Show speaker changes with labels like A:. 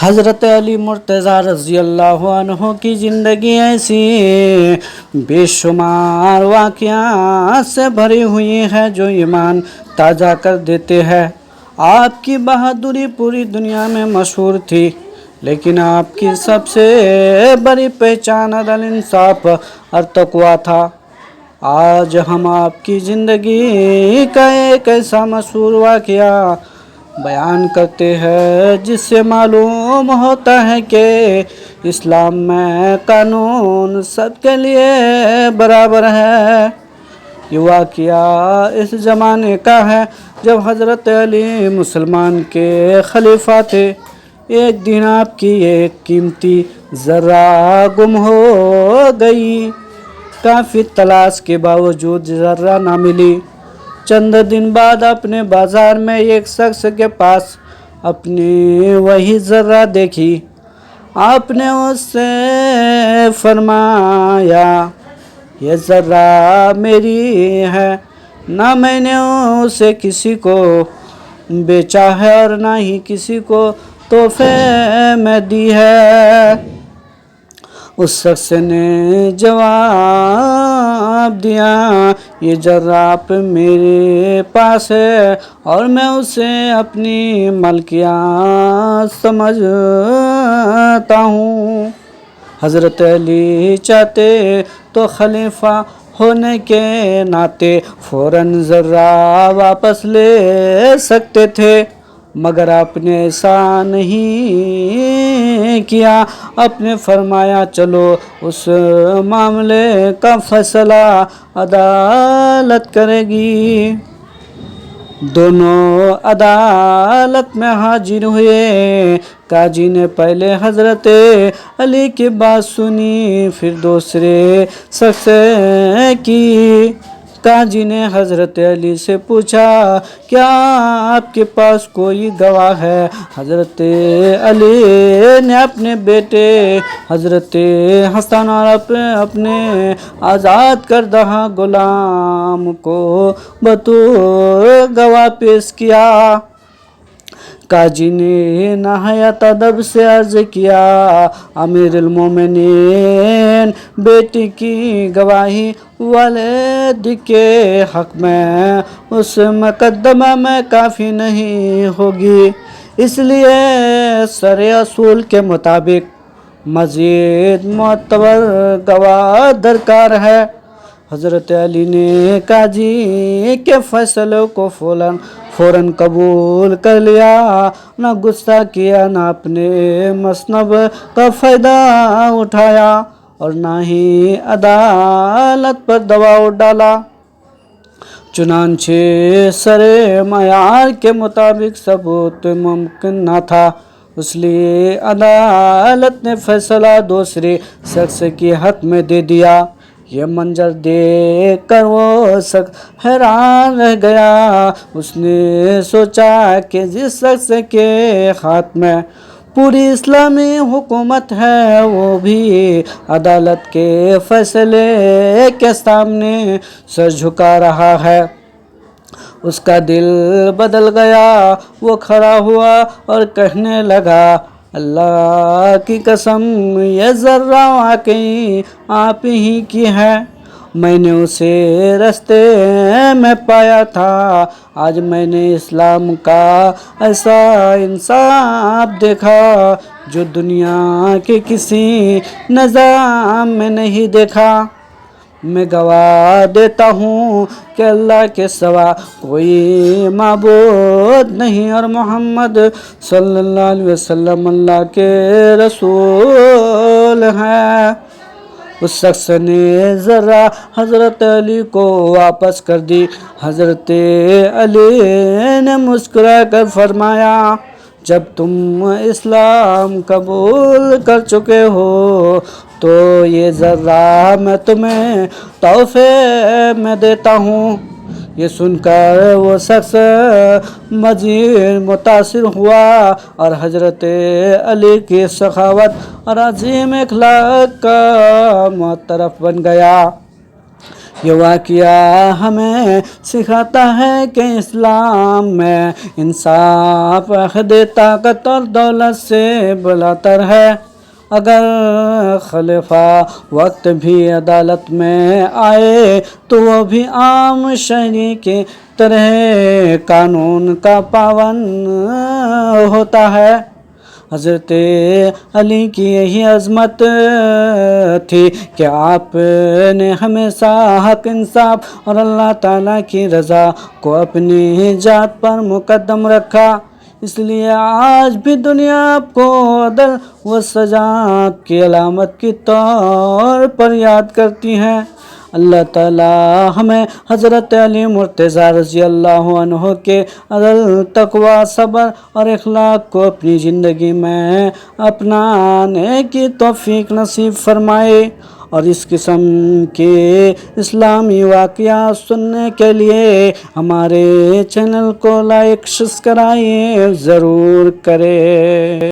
A: حضرت علی مرتضیٰ رضی اللہ عنہ کی زندگی ایسی بے شمار واقعات سے بھری ہوئی ہے جو ایمان تازہ کر دیتے ہیں۔ آپ کی بہادری پوری دنیا میں مشہور تھی، لیکن آپ کی سب سے بڑی پہچان عدل، انصاف اور تقویٰ تھا۔ آج ہم آپ کی زندگی کا ایک ایسا مشہور واقعہ بیان کرتے ہیں جس سے معلوم ہوتا ہے کہ اسلام میں قانون سب کے لیے برابر ہے۔ یہ واقعہ اس زمانے کا ہے جب حضرت علی مسلمان کے خلیفہ تھے۔ ایک دن آپ کی ایک قیمتی زرہ گم ہو گئی۔ کافی تلاش کے باوجود زرہ نہ ملی۔ چند دن بعد اپنے بازار میں ایک شخص کے پاس اپنی وہی زرہ دیکھی۔ آپ نے اس سے فرمایا، یہ زرہ میری ہے، نہ میں نے اسے کسی کو بیچا ہے اور نہ ہی کسی کو تحفے میں دی ہے۔ اس شخص نے جواب دیا، یہ زرہ میرے پاس ہے اور میں اسے اپنی ملکیت سمجھتا ہوں۔ حضرت علی چاہتے تو خلیفہ ہونے کے ناطے فوراً زرہ واپس لے سکتے تھے، مگر آپ نے ایسا نہیں کیا۔ آپ نے فرمایا، چلو اس معاملے کا فیصلہ عدالت کرے گی۔ دونوں عدالت میں حاضر ہوئے۔ قاضی نے پہلے حضرت علی کی بات سنی، پھر دوسرے شخص کی۔ قاضی نے حضرت علی سے پوچھا، کیا آپ کے پاس کوئی گواہ ہے؟ حضرت علی نے اپنے بیٹے حضرت حسن اور اپنے آزاد کردہ غلام کو بطور گواہ پیش کیا۔ قاضی نے نہایت ادب سے عرض کیا، امیر المومنین، بیٹی کی گواہی والد کے حق میں اس مقدمہ میں کافی نہیں ہوگی، اس لیے شرع اصول کے مطابق مزید معتبر گواہ درکار ہے۔ حضرت علی نے قاضی کے فیصلے کو فوراً قبول کر لیا، نہ غصہ کیا، نہ اپنے مصنب کا فائدہ اٹھایا اور نہ ہی عدالت پر دباؤ ڈالا۔ چنانچہ شرع معیار کے مطابق ثبوت ممکن نہ تھا، اس لیے عدالت نے فیصلہ دوسرے شخص کے حق میں دے دیا۔ یہ منظر دیکھ کر وہ شخص حیران رہ گیا۔ اس نے سوچا کہ جس شخص کے ہاتھ میں پوری اسلامی حکومت ہے، وہ بھی عدالت کے فیصلے کے سامنے سر جھکا رہا ہے۔ اس کا دل بدل گیا۔ وہ کھڑا ہوا اور کہنے لگا، اللہ کی قسم، یہ زرہ واقعی آپ ہی کی ہے، میں نے اسے رستے میں پایا تھا۔ آج میں نے اسلام کا ایسا انصاف دیکھا جو دنیا کے کسی نظام میں نہیں دیکھا۔ میں گواہ دیتا ہوں کہ اللہ کے سوا کوئی معبود نہیں اور محمد صلی اللہ علیہ وسلم اللہ کے رسول ہیں۔ اس شخص نے زرہ حضرت علی کو واپس کر دی۔ حضرت علی نے مسکرا کر فرمایا، جب تم اسلام قبول کر چکے ہو تو یہ زرہ میں تمہیں تحفے میں دیتا ہوں۔ یہ سن کر وہ شخص مزید متاثر ہوا اور حضرت علی کی سخاوت اور عظیم اخلاق کا معترف بن گیا۔ یہ واقعہ ہمیں سکھاتا ہے کہ اسلام میں انصاف عہد طاقت اور دولت سے بلاتر ہے۔ اگر خلیفہ وقت بھی عدالت میں آئے تو وہ بھی عام شہری کی طرح قانون کا پابند ہوتا ہے۔ حضرت علی کی یہی عظمت تھی کہ آپ نے ہمیشہ حق، انصاف اور اللہ تعالیٰ کی رضا کو اپنی ذات پر مقدم رکھا۔ اس لیے آج بھی دنیا آپ کو عدل و شجاعت کی علامت کے طور پر یاد کرتی ہے۔ اللہ تعالیٰ ہمیں حضرت علی مرتضیٰ رضی اللہ عنہ کے عدل، تقوی، صبر اور اخلاق کو اپنی زندگی میں اپنانے کی توفیق نصیب فرمائے، اور اس قسم کے اسلامی واقعات سننے کے لیے ہمارے چینل کو لائک، سبسکرائب ضرور کریں۔